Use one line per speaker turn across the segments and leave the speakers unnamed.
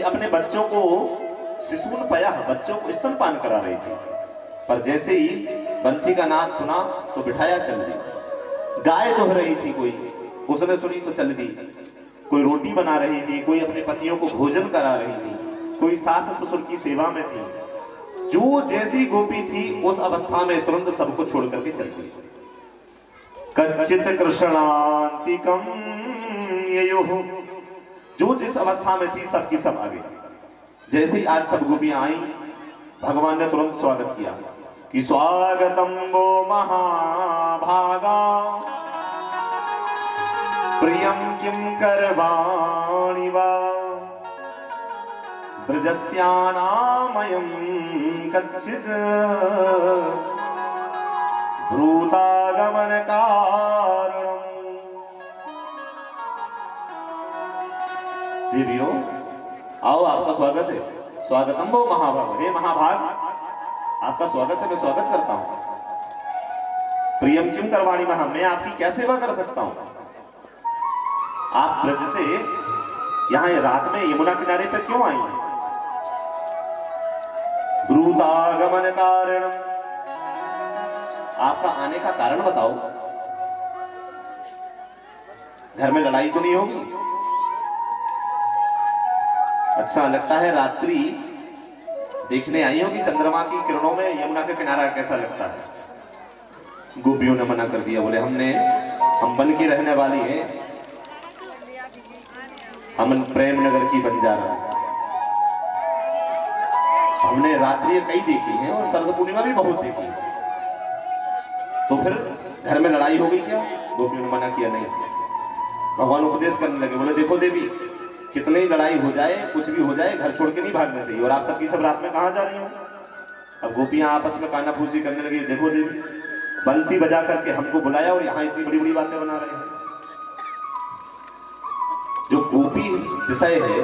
अपने बच्चों को शिशुन पया, बच्चों को स्तनपान करा रही थी, पर जैसे ही बंसी का नाद सुना तो बिठाया चल दी। गाय दुह रही थी कोई, उसने सुनी तो चल दी। कोई रोटी बना रही थी, कोई अपने पतियों को भोजन करा रही थी, कोई सास ससुर की सेवा में थी। जो जैसी गोपी थी उस अवस्था में तुरंत सबको छोड़ करके चल दी। कच्चित कृष्णांतिकम ययोः, जो जिस अवस्था में थी सबकी सब आगे। जैसे ही आज सब गोपियां आई, भगवान ने तुरंत स्वागत किया कि स्वागतम वो महाभागा प्रियम किम करवाणि वा ब्रजस्यानामयं कच्चित् ब्रूतागमन कारणम्। देवियों आओ, आपका स्वागत है। स्वागतम वो महाभाग, हे महाभाग आपका स्वागत है, मैं स्वागत करता हूं। प्रियम किम करवाणी महा, मैं आपकी क्या सेवा कर सकता हूं। आप ब्रज से यहां रात में यमुना किनारे पर क्यों आई हैं। ब्रूतागमन कारण, आपका आने का कारण बताओ। घर में लड़ाई तो नहीं होगी। अच्छा लगता है रात्रि देखने आई होगी चंद्रमा की किरणों में यमुना का किनारा कैसा लगता है। गोपियों ने मना कर दिया, बोले हम बन की रहने वाली हैं, हम प्रेम नगर की बंजारा। हमने रात्रि कई देखी हैं और शरद पूर्णिमा भी बहुत देखी है, तो फिर घर में लड़ाई हो गई क्या। गोपियों ने मना किया, नहीं। भगवान उपदेश करने लगे, बोले देखो देवी, कितनी लड़ाई हो जाए, कुछ भी हो जाए, घर छोड़ के नहीं भागना चाहिए। और आप सबकी सब रात में कहां जा रही हो। अब गोपियां आपस में कानाफूसी करने लगी, देखो देवी बंसी बजा करके हमको बुलाया और यहाँ इतनी बड़ी बड़ी बातें बना रहे हैं। जो गोपी विषय है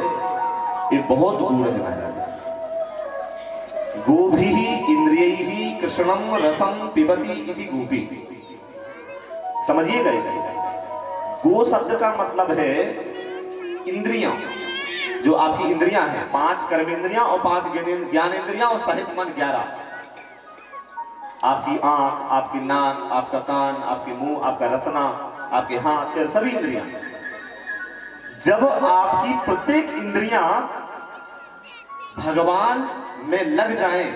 ये बहुत गूढ़ है महाराज। गोभी इंद्रियैहि कृष्णम रसम पिबती इति गोपी, समझिएगा इसे। गो शब्द का मतलब है इंद्रियां, जो आपकी इंद्रियां हैं, 5 कर्म इंद्रियां और 5 ज्ञान इंद्रियां और सहित मन 11। आपकी आंख, आपकी नाक, आपका कान, आपके मुंह, आपका रसना, आपके हाथ, फिर सभी इंद्रियां। जब आपकी प्रत्येक इंद्रियां भगवान में लग जाएं,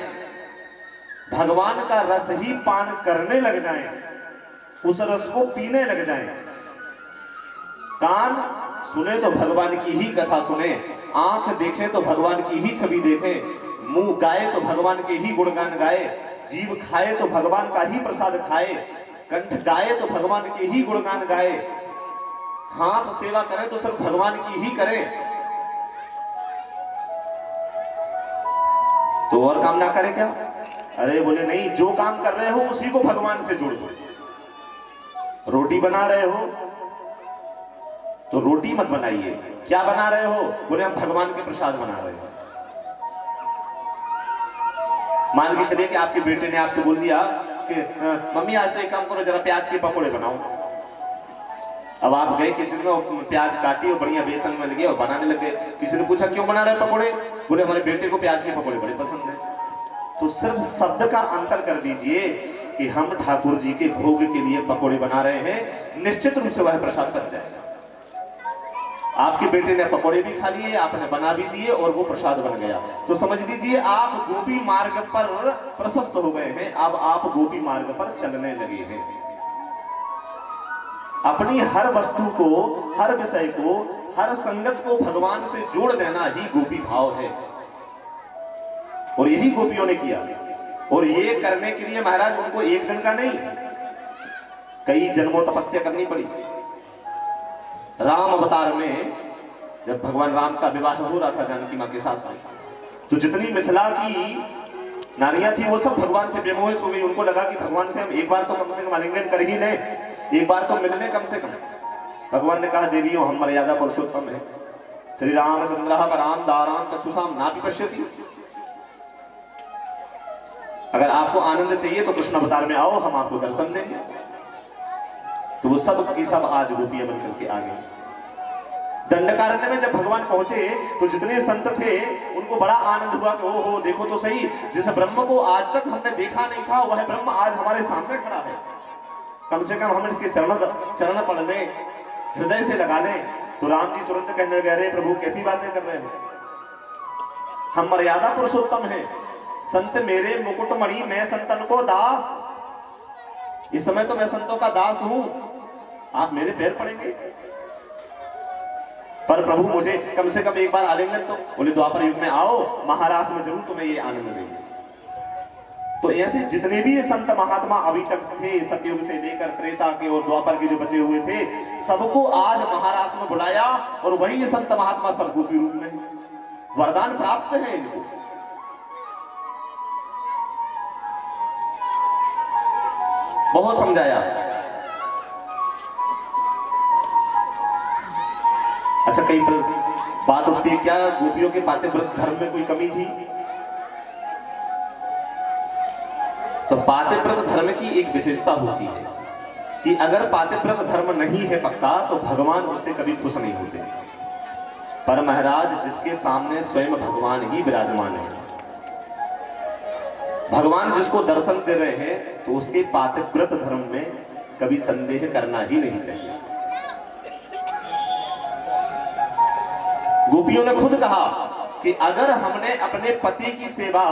भगवान का रस ही पान करने लग जाएं, उस रस को पीने लग जाएं। कान सुने तो भगवान की ही कथा सुने, आंख देखे तो भगवान की ही छवि देखे, मुंह गाए तो भगवान के ही गुणगान गाए, जीभ खाए तो भगवान का ही प्रसाद खाए, कंठ गाए तो भगवान के ही गुणगान गाए, हाथ सेवा करे तो सिर्फ भगवान की ही करे। तो और काम ना करे क्या। अरे बोले नहीं, जो काम कर रहे हो उसी को भगवान से जोड़ दो। रोटी बना रहे हो तो रोटी मत बनाइए, क्या बना रहे हो। बोले हम भगवान के प्रसाद बना रहे हैं। मान के चलिए कि आपके बेटे ने आपसे बोल दिया कि मम्मी आज तो एक काम करो, जरा प्याज के पकोड़े बनाओ। अब आप गए किचन में और प्याज काटी और बढ़िया बेसन में लगे और बनाने लगे। किसी ने पूछा क्यों बना रहे पकोड़े, बोले हमारे बेटे को प्याज के पकोड़े बड़े पसंद है। तो सिर्फ शब्द का अंतर कर दीजिए कि हम ठाकुर जी के भोग के लिए पकोड़े बना रहे हैं, निश्चित रूप से वह प्रसाद बन जाएगा। आपके बेटे ने पकोड़े भी खा लिए, आपने बना भी दिए और वो प्रसाद बन गया। तो समझ लीजिए आप गोपी मार्ग पर प्रशस्त हो गए हैं। अब आप गोपी मार्ग पर चलने लगे हैं। अपनी हर वस्तु को, हर विषय को, हर संगत को भगवान से जोड़ देना ही गोपी भाव है। और यही गोपियों ने किया। और ये करने के लिए महाराज उनको एक दिन का नहीं, कई जन्मों तपस्या करनी पड़ी। राम अवतार में जब भगवान राम का विवाह हो रहा था जानकी मां के साथ में, तो जितनी मिथिला की नारियां थी वो सब भगवान से विमोहित हो गई। उनको लगा कि भगवान से हम एक बार तो कम से कम आलिंगन कर ही लें, एक बार तो मिलने कम से कम। भगवान ने कहा देवियों हम मर्यादा पुरुषोत्तम है। श्री रामचंद्र पराम दाराम चक्षुषाम नापि पश्यति। अगर आपको आनंद चाहिए तो कृष्ण अवतार में आओ, हम आपको दर्शन देंगे। तो वो सब की सब आज गोपियां बन करके आ गई। दंडकारण्य में जब भगवान पहुंचे तो जितने संत थे उनको बड़ा आनंद हुआ कि ओहो देखो तो सही, जिस ब्रह्म को आज तक हमने देखा नहीं था वह ब्रह्म आज हमारे सामने खड़ा है। कम से कम हम इसके चरण पढ़ लें, हृदय से लगा लें। तो राम जी तुरंत कहने लगे, अरे प्रभु कैसी बातें कर रहे हो, हम मर्यादा पुरुषोत्तम हैं, संत मेरे मुकुटमणि, मैं संतन को दास। इस समय तो मैं संतों का दास हूं, आप मेरे पैर पड़ेंगे। पर प्रभु मुझे कम से कम एक बार आलिंगन तो। बोले द्वापर युग में आओ, महाराज में जरूर तुम्हें ये आनंद देंगे। तो ऐसे जितने भी ये संत महात्मा अभी तक थे, सतयुग से लेकर त्रेता के और द्वापर के जो बचे हुए थे, सबको आज महाराज में बुलाया और वही ये संत महात्मा सब गोपी रूप में वरदान प्राप्त है इनको। बहुत समझाया। अच्छा, कई बात उठती है, क्या गोपियों के पातिव्रत धर्म में कोई कमी थी? तो पातिव्रत धर्म की एक विशेषता होती है कि अगर पातिव्रत धर्म नहीं है पक्का तो भगवान उससे कभी खुश नहीं होते। पर महाराज जिसके सामने स्वयं भगवान ही विराजमान है, भगवान जिसको दर्शन दे रहे हैं, तो उसके पातिव्रत धर्म में कभी संदेह करना ही नहीं चाहिए। गोपियों ने खुद कहा कि अगर हमने अपने पति की सेवा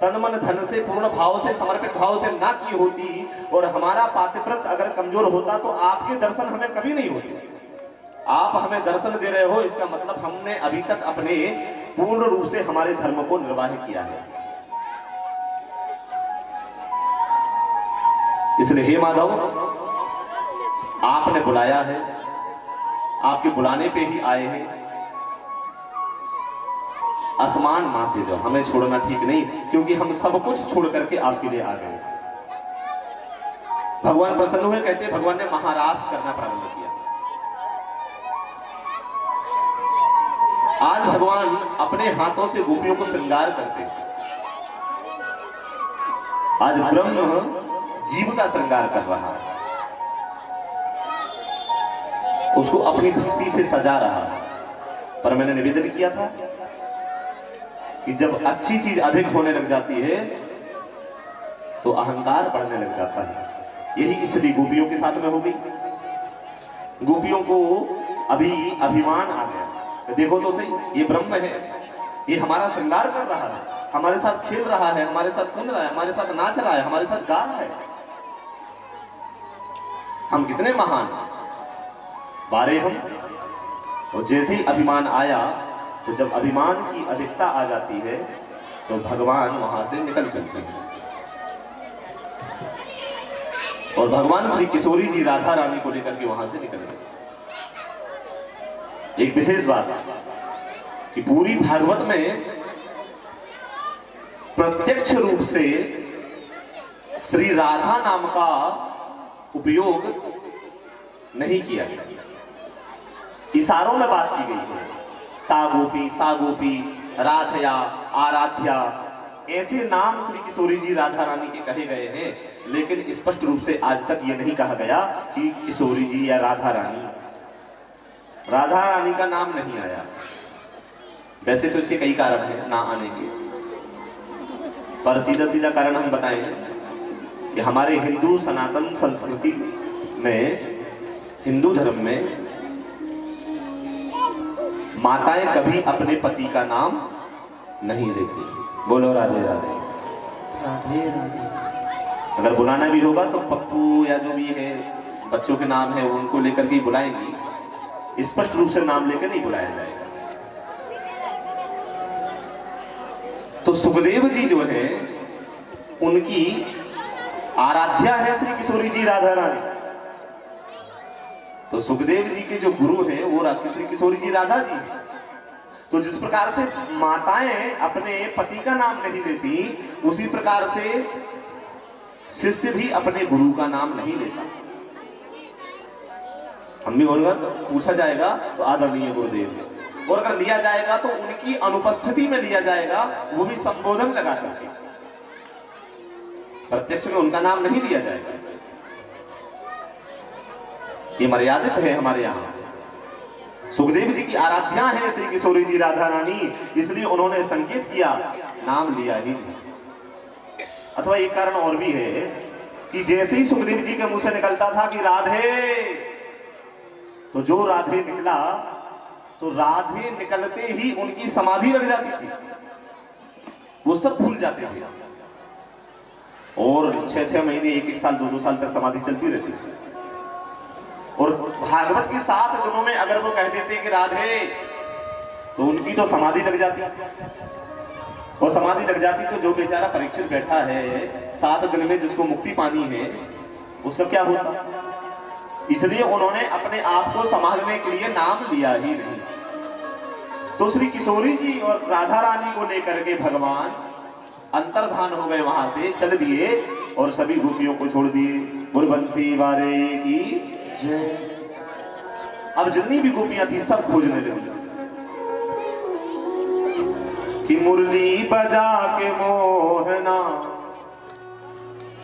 तन मन धन से पूर्ण भाव से समर्पित भाव से ना की होती और हमारा पातिव्रत अगर कमजोर होता तो आपके दर्शन हमें कभी नहीं होते। आप हमें दर्शन दे रहे हो, इसका मतलब हमने अभी तक अपने पूर्ण रूप से हमारे धर्म को निर्वाह किया है। इसलिए हे माधव, आपने बुलाया है, आपके बुलाने पे ही आए हैं, आसमान माथे जाओ, हमें छोड़ना ठीक नहीं, क्योंकि हम सब कुछ छोड़ करके आपके लिए आ गए। भगवान प्रसन्न हुए, कहते हैं भगवान ने महारास करना प्रारंभ किया। आज भगवान अपने हाथों से गोपियों को श्रृंगार करते हैं। आज ब्रह्म जीव का श्रृंगार कर रहा है, उसको अपनी भक्ति से सजा रहा है। पर मैंने निवेदन किया था कि जब अच्छी चीज अधिक होने लग जाती है तो अहंकार बढ़ने लग जाता है। यही स्थिति गोपियों के साथ में हो गई। गोपियों को अभी अभिमान आ गया, देखो तो सही, ये ब्रह्म है, ये हमारा श्रृंगार कर रहा है, हमारे साथ खेल रहा है, हमारे साथ कूद रहा है, हमारे साथ नाच रहा है, हमारे साथ गा रहा है, हम कितने महान बारे हम। और जैसे ही अभिमान आया, तो जब अभिमान की अधिकता आ जाती है तो भगवान वहां से निकल चलते हैं। और भगवान श्री किशोरी जी राधा रानी को लेकर के वहां से निकल गए। एक विशेष बात कि पूरी भागवत में प्रत्यक्ष रूप से श्री राधा नाम का उपयोग नहीं किया गया, इशारों में बात की गई है। ता गोपी, सा गोपी, राधया, आराध्या, ऐसे नाम श्री किशोरी जी राधा रानी के कहे गए हैं, लेकिन स्पष्ट रूप से आज तक यह नहीं कहा गया कि किशोरी जी या राधा रानी। राधा रानी का नाम नहीं आया। वैसे तो इसके कई कारण हैं ना आने के, पर सीधा सीधा कारण हम बताएं कि हमारे हिंदू सनातन संस्कृति में, हिंदू धर्म में माताएं कभी अपने पति का नाम नहीं लेती। बोलो राधे राधे।
राधे राधे।
अगर बुलाना भी होगा तो पप्पू या जो भी है बच्चों के नाम है उनको लेकर के बुलाएंगी, स्पष्ट रूप से नाम लेकर नहीं बुलाया जाएगा। तो सुखदेव जी जो है उनकी आराध्या है श्री किशोरी जी राधा रानी। तो सुखदेव जी के जो गुरु हैं वो श्री किशोरी जी राधा जी हैं। तो जिस प्रकार से माताएं अपने पति का नाम नहीं लेती, उसी प्रकार से शिष्य भी अपने गुरु का नाम नहीं लेता। हम भी बोलूंगा तो पूछा जाएगा तो आदरणीय गुरुदेव है, और अगर लिया जाएगा तो उनकी अनुपस्थिति में लिया जाएगा, वो भी संबोधन लगा करके, प्रत्यक्ष में उनका नाम नहीं लिया जाएगा। ये मर्यादित है हमारे यहाँ। सुखदेव जी की आराध्या है श्री किशोरी जी राधा रानी, इसलिए उन्होंने संकेत किया, नाम लिया ही नहीं। अथवा एक कारण और भी है कि जैसे ही सुखदेव जी के मुंह से निकलता था कि राधे, तो जो राधे निकला, तो राधे निकलते ही उनकी समाधि लग जाती थी, वो सब भूल जाते थे और 6-6 महीने, 1-1 साल, 2-2 साल तक समाधि चलती रहती थी। और भागवत के 7 दिनों में अगर वो कह देते कि राधे, तो उनकी तो समाधि लग जाती, और समाधि लग जाती तो जो बेचारा परीक्षित बैठा है 7 दिन में, जिसको मुक्ति पानी है, उसका क्या होता। इसलिए उन्होंने अपने आप को संभालने के लिए नाम लिया ही नहीं। तो श्री किशोरी जी और राधा रानी को लेकर के भगवान अंतर्धान हो गए, वहां से चल दिए और सभी गोपियों को छोड़ दिए। गुरबंसी वारे की जय। अब जितनी भी गोपियां थी सब खोजने लगी कि मुरली बजा के मोहना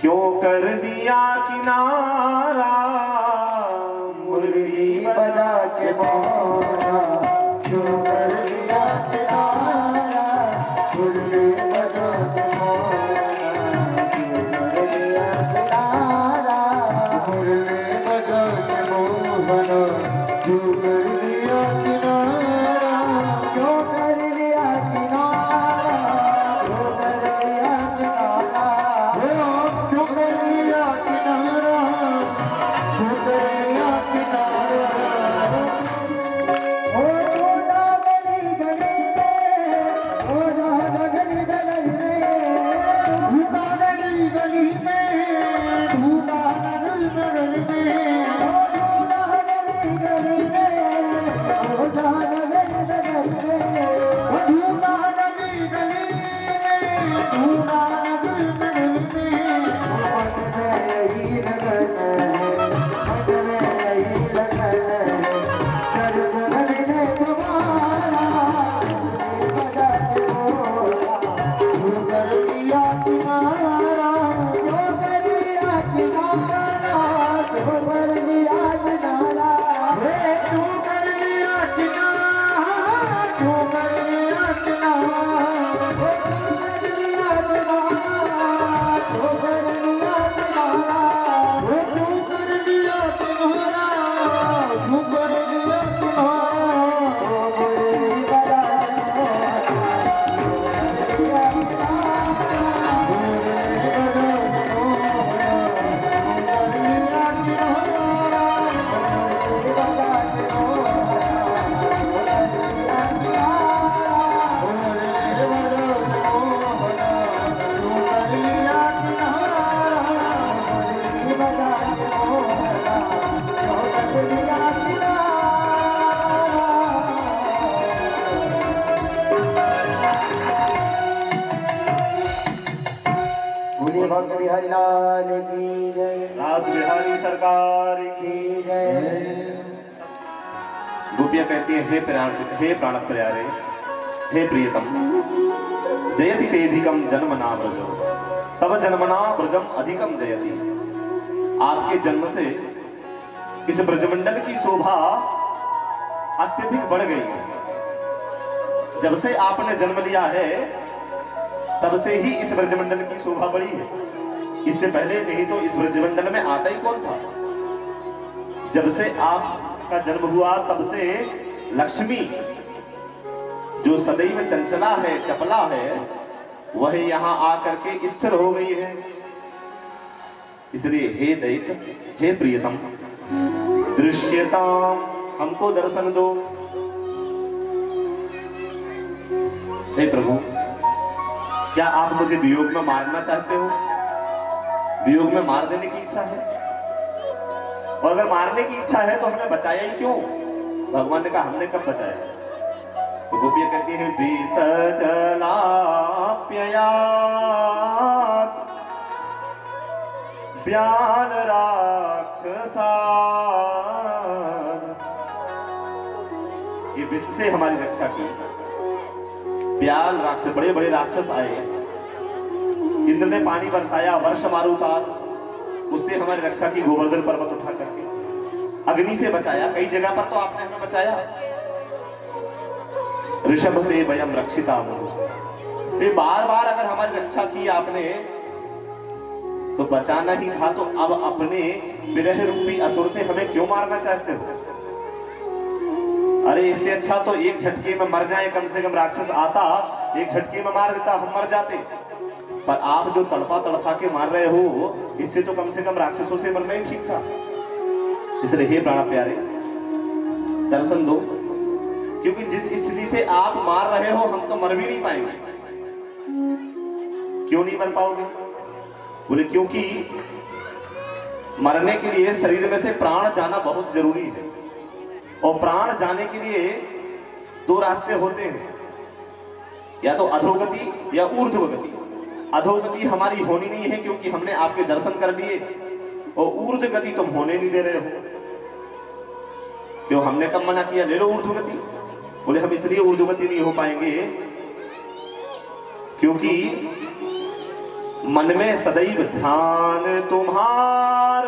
क्यों कर दिया किनारा, मुरली बजा के मोहना क्यों कर दिया किनारा, मुरली बजा के मोहना क्यों कर दिया किनारा, मुरली बजा के मोहना क्यों कर दिया किनारा, क्यों कर दिया किनारा, क्यों कर दिया किनारा, क्यों कर दिया किनारा, क्यों कर दिया किनारा। रास बिहारी सरकार की जय। गोपियां कहती है, हे प्राण प्यारे, हे प्रियतम, जयति तेधिकम जन्म ना ब्रज, तब जन्मना ब्रजम अधिकम जयति। आपके जन्म से इस ब्रजमंडल की शोभा अत्यधिक बढ़ गई है। जब से आपने जन्म लिया है तब से ही इस ब्रजमंडल की शोभा बढ़ी है। इससे पहले नहीं तो इस ब्रजमंडल में आता ही कौन था। जब से आपका जन्म हुआ तब से लक्ष्मी, जो सदैव चंचला है, चपला है, वह यहाँ आकर के स्थिर हो गई है। इसलिए हे दैत्य, हे प्रियतम, दृश्यताम, हमको दर्शन दो। हे प्रभु, क्या आप मुझे वियोग में मारना चाहते हो? वियोग में मार देने की इच्छा है? और अगर मारने की इच्छा है तो हमें बचाया ही क्यों? भगवान ने कहा, हमने कब बचाया? तो गोपियां कहती हैं, विसजलाप्ययात् व्यान राक्षसा। ये विष से हमारी रक्षा की। व्याल राक्षस, बड़े बड़े राक्षस आए, इंद्र ने पानी बरसाया, वर्ष मारुता, उससे हमारी रक्षा की। गोवर्धन पर्वत उठा करके अग्नि से बचाया। कई जगह पर तो आपने हमें बचाया। ऋषभ ते वयम रक्षिता। ये बार बार अगर हमारी रक्षा की आपने तो बचाना ही था, तो अब अपने विरह रूपी असुर से हमें क्यों मारना चाहते हो? अरे इससे अच्छा तो एक झटके में मर जाए, कम से कम राक्षस आता एक झटके में मार देता, हम मर जाते। पर आप जो तड़पा तड़पा के मार रहे हो, इससे तो कम से कम राक्षसों से मरना ही ठीक था। इसलिए हे प्राण प्यारे दर्शन दो, क्योंकि जिस स्थिति से आप मार रहे हो हम तो मर भी नहीं पाएंगे। क्यों नहीं मर पाओगे? बोले क्योंकि मरने के लिए शरीर में से प्राण जाना बहुत जरूरी है, और प्राण जाने के लिए दो रास्ते होते हैं, या तो अधोगति या ऊर्ध्वगति। अधोगति हमारी होनी नहीं है क्योंकि हमने आपके दर्शन कर लिए, और ऊर्ध्वगति तुम होने नहीं दे रहे हो। क्यों? हमने कब मना किया? ले लो ऊर्ध्वगति। बोले हम इसलिए ऊर्ध्वगति नहीं हो पाएंगे क्योंकि मन में सदैव ध्यान तुम्हार,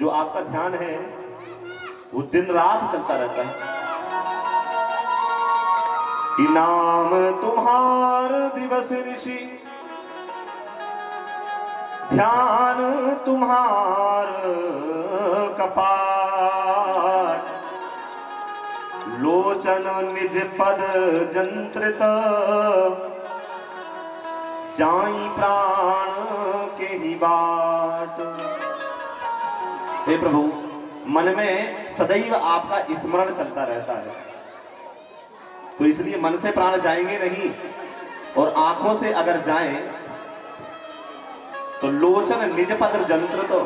जो आपका ध्यान है वो दिन रात चलता रहता है कि नाम तुम्हार दिवस ऋषि, ध्यान तुम्हार कपाट, लोचन निज पद जंत्रित, जाई प्राण के ही बाट। हे प्रभु, मन में सदैव आपका स्मरण चलता रहता है, तो इसलिए मन से प्राण जाएंगे नहीं, और आंखों से अगर जाएं तो लोचन निज पद जंत्र, तो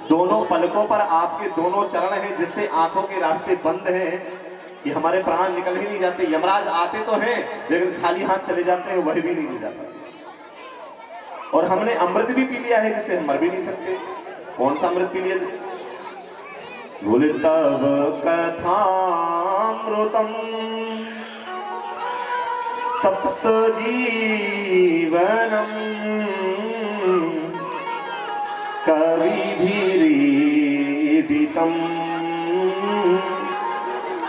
दोनों पलकों पर आपके दोनों चरण हैं, जिससे आंखों के रास्ते बंद हैं कि हमारे प्राण निकल ही नहीं जाते। यमराज आते तो हैं लेकिन खाली हाथ चले जाते हैं, वही भी नहीं जाता। और हमने अमृत भी पी लिया है जिससे हम मर भी नहीं सकते। कौन सा अमृत पी लिया? बोले तब कथामृतम सप्त जीवनम कविभिरीडितम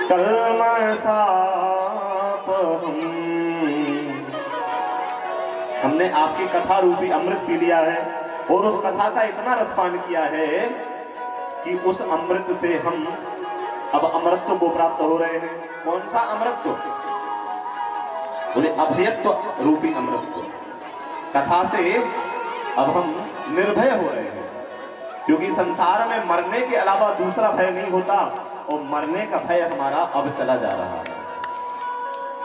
कल्मषापहम्। हमने आपकी कथा रूपी अमृत पी लिया है, और उस कथा का इतना रसपान किया है कि उस अमृत से हम अब अमृतत्व को प्राप्त हो रहे हैं। कौन सा अमृतत्व? बोले अभयत्व रूपी अमृतत्व। कथा से अब हम निर्भय हो रहे हैं, क्योंकि संसार में मरने के अलावा दूसरा भय नहीं होता, और मरने का भय हमारा अब चला जा रहा है।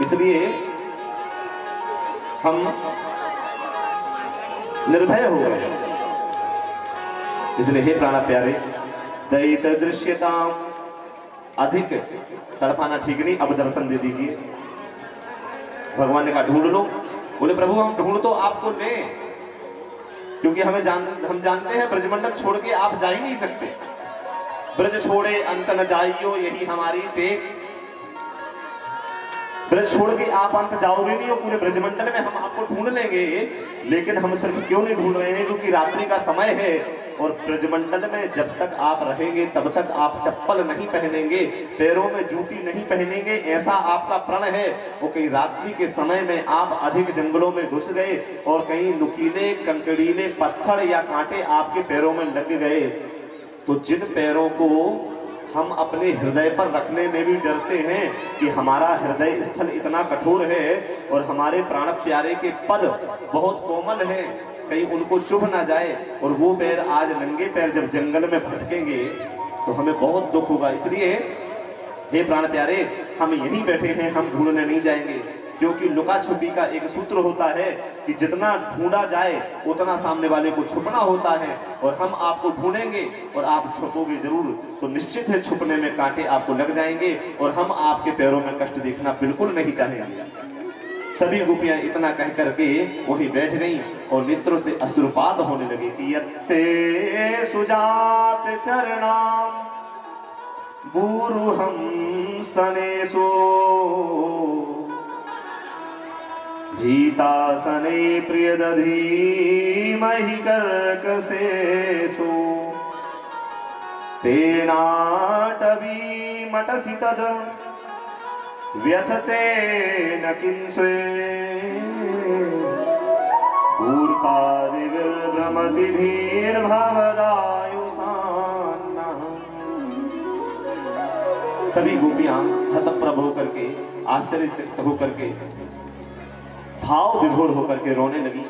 इसलिए हम निर्भय हो गए। इसलिए हे प्राण प्यारे, दैत दृश्यता, अधिक तड़पाना ठीक नहीं, अब दर्शन दे दीजिए। भगवान ने कहा ढूंढ लो। बोले प्रभु हम ढूंढ तो आपको लें, क्योंकि हम जानते हैं ब्रजमंडल छोड़ के आप जा ही नहीं सकते। ब्रज छोड़े अंत न जाइयो, यही हमारी टेक। ब्रज छोड़ के आप अंत जाओगे नहीं, और पूरे ब्रजमंडल में हम आपको ढूंढ लेंगे। लेकिन हम सिर्फ क्यों नहीं ढूंढ रहे हैं? क्योंकि रात्रि का समय है, और ब्रजमंडल में जब तक आप रहेंगे तब तक आप चप्पल नहीं पहनेंगे, पैरों में जूती नहीं पहनेंगे, ऐसा आपका प्रण है। वो कहीं रात्रि के समय में आप अधिक जंगलों में घुस गए, और कहीं नुकीले कंकड़ीले पत्थर या कांटे आपके पैरों में लग गए, तो जिन पैरों को हम अपने हृदय पर रखने में भी डरते हैं कि हमारा हृदय स्थल इतना कठोर है, और हमारे प्राण प्यारे के पद बहुत कोमल हैं, कहीं उनको चुभ ना जाए, और वो पैर आज नंगे पैर जब जंगल में भटकेंगे तो हमें बहुत दुख होगा। इसलिए हे प्राण प्यारे, हम यहीं बैठे हैं, हम ढूंढने नहीं जाएंगे, क्योंकि लुका छुपी का एक सूत्र होता है कि जितना ढूंढा जाए उतना सामने वाले को छुपना होता है। और हम आपको ढूंढेंगे और आप छुपोगे जरूर, तो निश्चित है छुपने में कांटे आपको लग जाएंगे, और हम आपके पैरों में कष्ट देखना बिल्कुल नहीं चाहेंगे। सभी गोपियां इतना कह करके वहीं बैठ गईं, और नेत्रों से अश्रुपात होने लगे कि यत्ते सुजात चरणाम बूरुहं स्तनेषु भीतासने प्रियदधीमहि कर्कशेषु तेनाटवीमटसि तद् व्यथते न किंस्वे भ्रमति धीर भवदायुषान्नः। सभी गोपियां हतप्रभ होकर के, आश्चर्यचकित होकर के, भाव विभोर होकर के रोने लगी।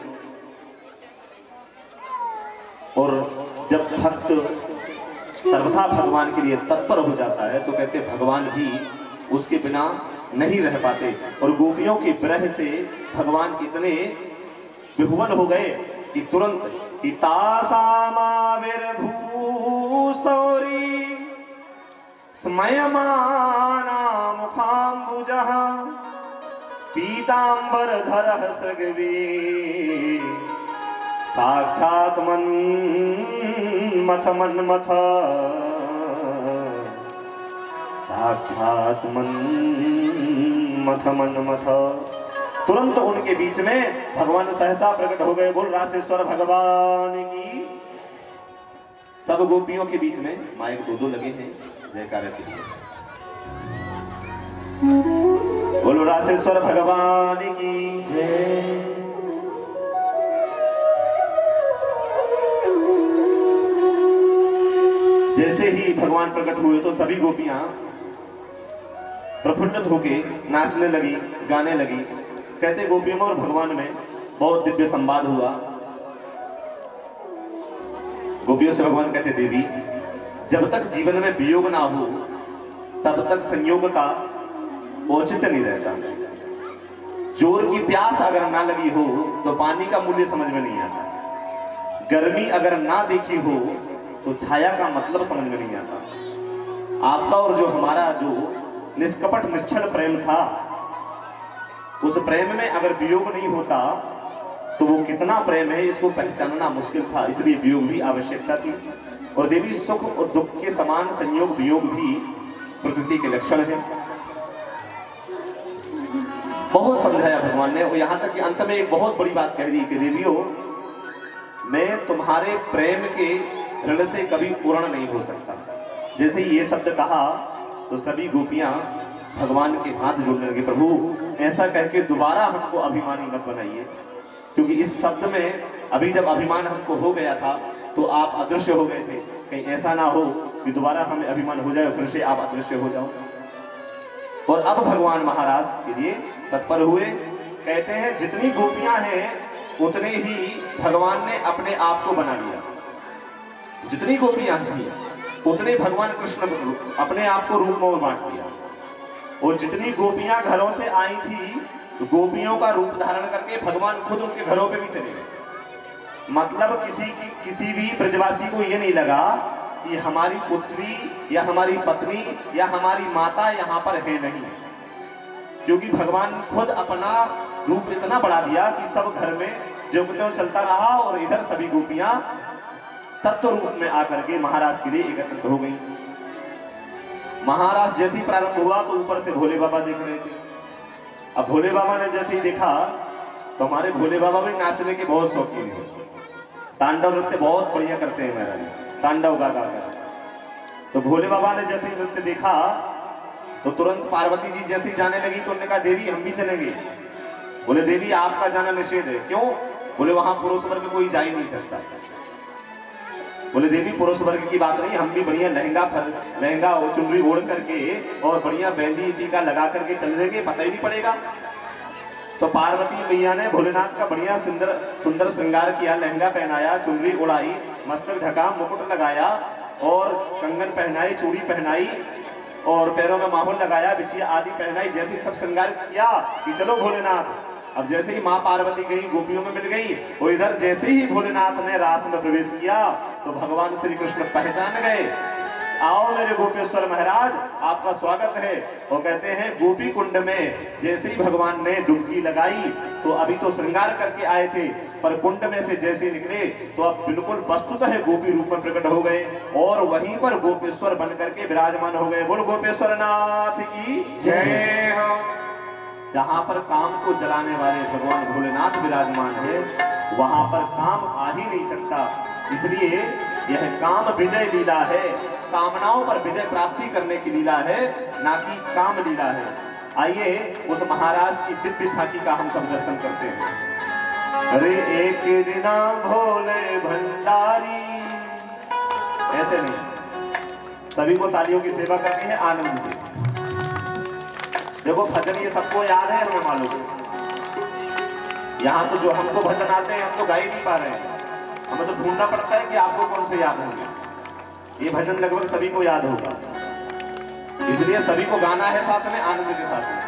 और जब भक्त सर्वथा भगवान के लिए तत्पर हो जाता है तो कहते भगवान भी उसके बिना नहीं रह पाते। और गोपियों के विरह से भगवान इतने विह्वल हो गए कि तुरंत तासामाविर्भूसौरी स्मयमाना मुखाम्बुजः पीताम्बरधरः सृग्वी साक्षात् मन्मथ साक्षात् मन्मथ। तुरंत उनके बीच में भगवान सहसा प्रकट हो गए। बोल रासेश्वर भगवान की। सब गोपियों के बीच में माइक दो लगे हैं जयकार के लिए। बोलो रासेश्वर भगवान की जय। जैसे ही भगवान प्रकट हुए तो सभी गोपियां प्रफुल्लित होके नाचने लगी, गाने लगी। कहते गोपियों और भगवान में बहुत दिव्य संवाद हुआ। गोपियों से भगवान कहते देवी, जब तक जीवन में वियोग ना हो तब तक संयोग का औचित्य नहीं रहता। जोर की प्यास अगर ना लगी हो तो पानी का मूल्य समझ में नहीं आता। गर्मी अगर ना देखी हो तो छाया का मतलब समझ में नहीं आता। आपका और जो हमारा जो निष्कपट निश्चल प्रेम था, उस प्रेम में अगर वियोग नहीं होता तो वो कितना प्रेम है इसको पहचानना मुश्किल था। इसलिए वियोग भी आवश्यकता थी। और देवी सुख और दुख के समान संयोग वियोग भी प्रकृति के लक्षण है। बहुत समझाया भगवान ने। और यहां तक कि अंत में एक बहुत बड़ी बात कह दी कि देवियों, मैं तुम्हारे प्रेम के ऋण से कभी पूर्ण नहीं हो सकता। जैसे ही ये शब्द कहा तो सभी गोपियां भगवान के हाथ जोड़ने लगी। प्रभु, ऐसा करके दोबारा हमको अभिमानी मत बनाइए, क्योंकि इस शब्द में अभी जब अभिमान हमको हो गया था तो आप अदृश्य हो गए थे। कहीं ऐसा ना हो कि दोबारा हमें अभिमान हो जाए फिर से आप अदृश्य हो जाओ। और अब भगवान महाराज के लिए तत्पर हुए। कहते हैं जितनी गोपियां हैं उतने ही भगवान ने अपने आप को बना लिया। जितनी गोपियां थी उतने भगवान कृष्ण अपने आप को रूप में बांट दिया। और जितनी गोपियां घरों से आई थी तो गोपियों का रूप धारण करके भगवान खुद उनके घरों पे भी चले गए। मतलब किसी भी ब्रजवासी को ये नहीं लगा कि हमारी पुत्री या हमारी पत्नी या हमारी माता यहाँ पर है नहीं, क्योंकि भगवान खुद अपना रूप इतना बढ़ा दिया कि सब घर में जो त्यों चलता रहा। और इधर सभी गोपियां तत्व रूप में आकर के महाराज के लिए एकत्रित हो गई। महाराज जैसे ही प्रारंभ हुआ तो ऊपर से भोले बाबा देख रहे थे। अब भोले बाबा ने जैसे ही देखा तो हमारे भोले बाबा भी नाचने के बहुत शौकीन है। तांडव नृत्य बहुत बढ़िया करते हैं महाराज, तांडव गा गा कर। तो भोले बाबा ने जैसे ही नृत्य देखा तो तुरंत पार्वती जी जैसे ही जाने लगी तो उन्होंने कहा देवी हम भी चलेंगे। बोले देवी आपका जाना निषेध है। क्यों? बोले वहां पुरुष वर्ग कोई जा ही नहीं सकता। बोले देवी पुरुष वर्ग की बात नहीं, हम भी बढ़िया लहंगा और चुनरी ओढ़ करके और बढ़िया मेहंदी टीका लगा करके चल देंगे, पता ही नहीं पड़ेगा। तो पार्वती मैया ने भोलेनाथ का बढ़िया सुंदर श्रृंगार किया, लहंगा पहनाया, चुनरी उड़ाई, मस्तक ढका, मुकुट लगाया और कंगन पहनाई, चूड़ी पहनाई और पैरों में माहौल लगाया, बिछिया आदि पहनाई। जैसे सब श्रृंगार किया कि चलो भोलेनाथ। अब जैसे ही माँ पार्वती गई गोपियों में मिल गई, वो इधर जैसे ही भोलेनाथ ने रास में प्रवेश किया तो भगवान श्री कृष्ण पहचान गए। आओ मेरे गोपेश्वर महाराज, आपका स्वागत है। और कहते हैं गोपी कुंड में जैसे ही भगवान ने डुबकी लगाई तो अभी तो श्रृंगार करके आए थे, पर कुंड में से जैसे निकले तो अब बिल्कुल वस्तुतः गोपी रूप में प्रकट हो गए और वहीं पर गोपेश्वर बन करके विराजमान हो गए। बोल गोपेश्वर नाथ की जय हो। जहां पर काम को जलाने वाले भगवान भोलेनाथ विराजमान है वहां पर काम आ ही नहीं सकता। इसलिए यह काम विजय लीला है, कामनाओं पर विजय प्राप्ति करने की लीला है, ना कि काम लीला है। आइए उस महाराज की दिव्य झांकी का हम सब दर्शन करते हैं। अरे एक दिना भोले भंडारी, ऐसे नहीं, सभी को तालियों की सेवा करनी है आनंद से। देखो भजन ये सबको याद है, हमें मालूम है। यहाँ तो जो हमको भजन आते हैं हम तो गा ही नहीं पा रहे हैं, हमें तो ढूंढना पड़ता है कि आपको कौन से याद होंगे। ये भजन लगभग सभी को याद होगा, इसलिए सभी को गाना है साथ में, आनंद के साथ में।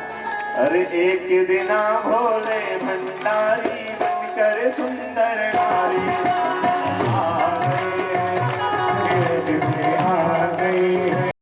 अरे एक दिना भोले भंडारी बनकर सुंदर नारी,